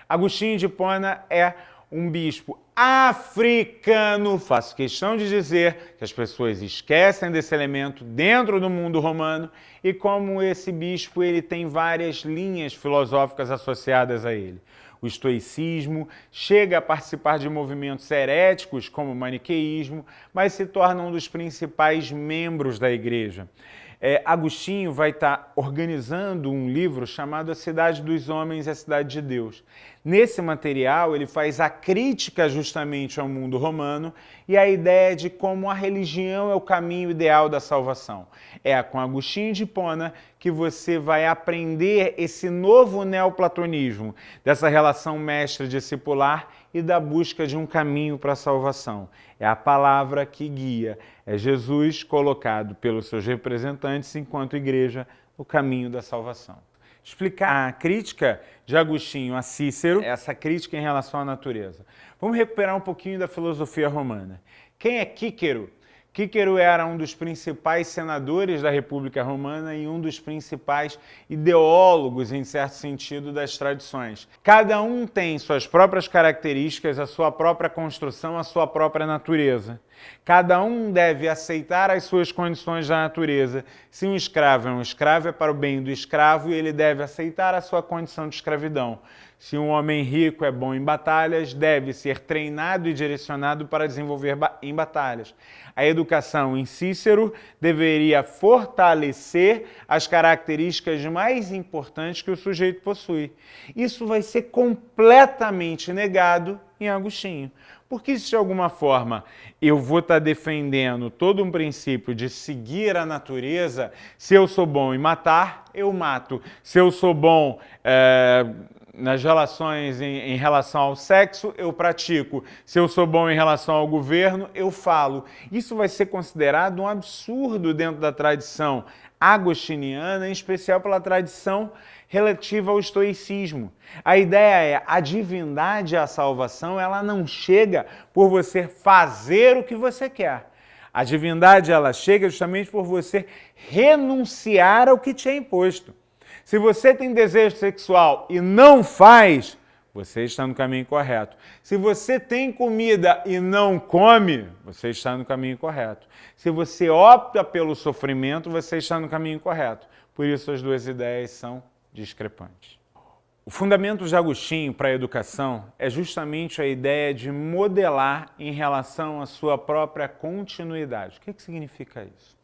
Agostinho de Hipona é um bispo africano. Faço questão de dizer que as pessoas esquecem desse elemento dentro do mundo romano e como esse bispo ele tem várias linhas filosóficas associadas a ele. O estoicismo chega a participar de movimentos heréticos como o maniqueísmo, mas se torna um dos principais membros da igreja. Agostinho vai estar organizando um livro chamado A Cidade dos Homens e a Cidade de Deus. Nesse material, ele faz a crítica justamente ao mundo romano e a ideia de como a religião é o caminho ideal da salvação. É com Agostinho de Hipona que você vai aprender esse novo neoplatonismo, dessa relação mestre-discipular e da busca de um caminho para a salvação. É a palavra que guia, é Jesus colocado pelos seus representantes enquanto igreja no caminho da salvação. Explicar a crítica de Agostinho a Cícero, essa crítica em relação à natureza. Vamos recuperar um pouquinho da filosofia romana. Quem é Cícero? Cícero era um dos principais senadores da República Romana e um dos principais ideólogos, em certo sentido, das tradições. Cada um tem suas próprias características, a sua própria construção, a sua própria natureza. Cada um deve aceitar as suas condições da natureza. Se um escravo é para o bem do escravo e ele deve aceitar a sua condição de escravidão. Se um homem rico é bom em batalhas, deve ser treinado e direcionado para desenvolver em batalhas. A educação em Cícero deveria fortalecer as características mais importantes que o sujeito possui. Isso vai ser completamente negado em Agostinho. Porque se de alguma forma eu vou estar defendendo todo um princípio de seguir a natureza, se eu sou bom em matar, eu mato. Se eu sou bom nas relações em relação ao sexo, eu pratico. Se eu sou bom em relação ao governo, eu falo. Isso vai ser considerado um absurdo dentro da tradição agostiniana, em especial pela tradição relativa ao estoicismo. A ideia é a divindade e a salvação, ela não chega por você fazer o que você quer. A divindade ela chega justamente por você renunciar ao que te é imposto. Se você tem desejo sexual e não faz, você está no caminho correto. Se você tem comida e não come, você está no caminho correto. Se você opta pelo sofrimento, você está no caminho correto. Por isso as duas ideias são discrepantes. O fundamento de Agostinho para a educação é justamente a ideia de modelar em relação à sua própria continuidade. O que significa isso?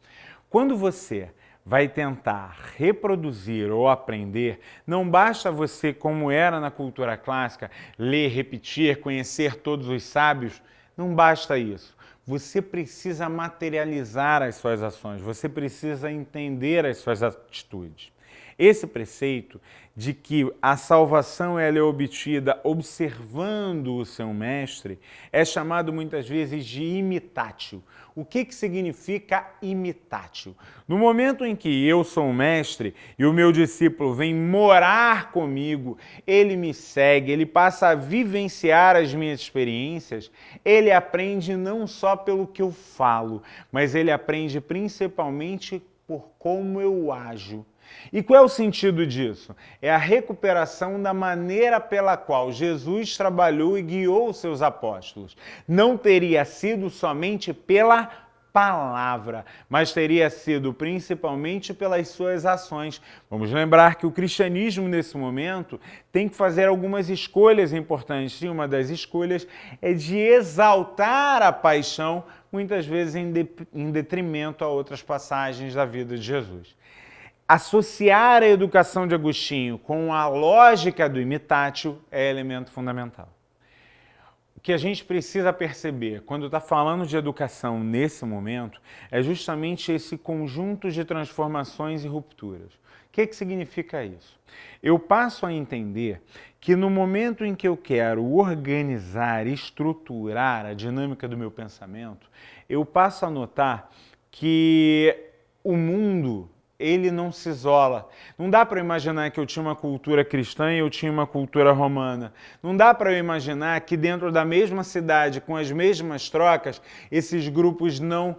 Quando você vai tentar reproduzir ou aprender, não basta você, como era na cultura clássica, ler, repetir, conhecer todos os sábios, não basta isso. Você precisa materializar as suas ações, você precisa entender as suas atitudes. Esse preceito de que a salvação ela é obtida observando o seu mestre é chamado muitas vezes de imitatio. O que significa imitatio? No momento em que eu sou um mestre e o meu discípulo vem morar comigo, ele me segue, ele passa a vivenciar as minhas experiências, ele aprende não só pelo que eu falo, mas ele aprende principalmente por como eu ajo. E qual é o sentido disso? É a recuperação da maneira pela qual Jesus trabalhou e guiou os seus apóstolos. Não teria sido somente pela palavra, mas teria sido principalmente pelas suas ações. Vamos lembrar que o cristianismo, nesse momento, tem que fazer algumas escolhas importantes. E uma das escolhas é de exaltar a paixão, muitas vezes em detrimento a outras passagens da vida de Jesus. Associar a educação de Agostinho com a lógica do imitatio é elemento fundamental. O que a gente precisa perceber quando está falando de educação nesse momento é justamente esse conjunto de transformações e rupturas. O que significa isso? Eu passo a entender que no momento em que eu quero organizar, estruturar a dinâmica do meu pensamento, eu passo a notar que o mundo ele não se isola. Não dá para eu imaginar que eu tinha uma cultura cristã e eu tinha uma cultura romana. Não dá para eu imaginar que dentro da mesma cidade, com as mesmas trocas, esses grupos não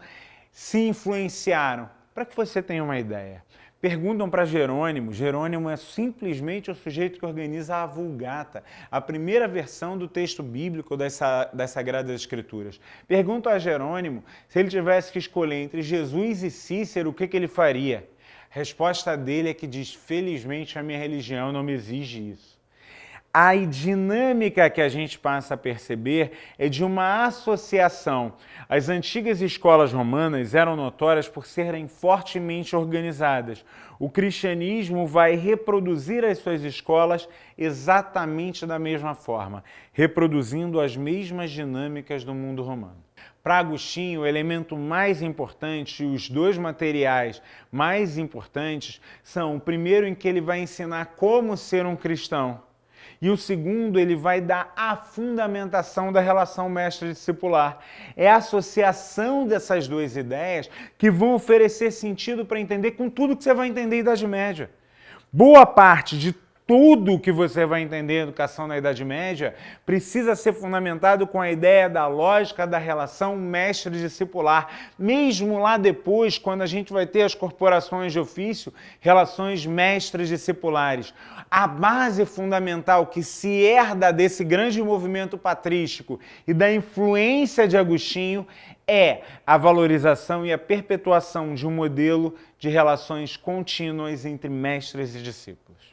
se influenciaram. Para que você tenha uma ideia, Perguntam para Jerônimo. Jerônimo é simplesmente o sujeito que organiza a Vulgata, a primeira versão do texto bíblico das Sagradas Escrituras. Perguntam a Jerônimo se ele tivesse que escolher entre Jesus e Cícero, o que ele faria? A resposta dele é que diz: felizmente a minha religião não me exige isso. A dinâmica que a gente passa a perceber é de uma associação. As antigas escolas romanas eram notórias por serem fortemente organizadas. O cristianismo vai reproduzir as suas escolas exatamente da mesma forma, reproduzindo as mesmas dinâmicas do mundo romano. Para Agostinho, o elemento mais importante, os dois materiais mais importantes, são o primeiro em que ele vai ensinar como ser um cristão, e o segundo, ele vai dar a fundamentação da relação mestre-discipular. É a associação dessas duas ideias que vão oferecer sentido para entender com tudo que você vai entender em Idade Média. Boa parte de tudo que você vai entender em educação na Idade Média precisa ser fundamentado com a ideia da lógica da relação mestre-discipular. Mesmo lá depois, quando a gente vai ter as corporações de ofício, relações mestres-discipulares. A base fundamental que se herda desse grande movimento patrístico e da influência de Agostinho é a valorização e a perpetuação de um modelo de relações contínuas entre mestres e discípulos.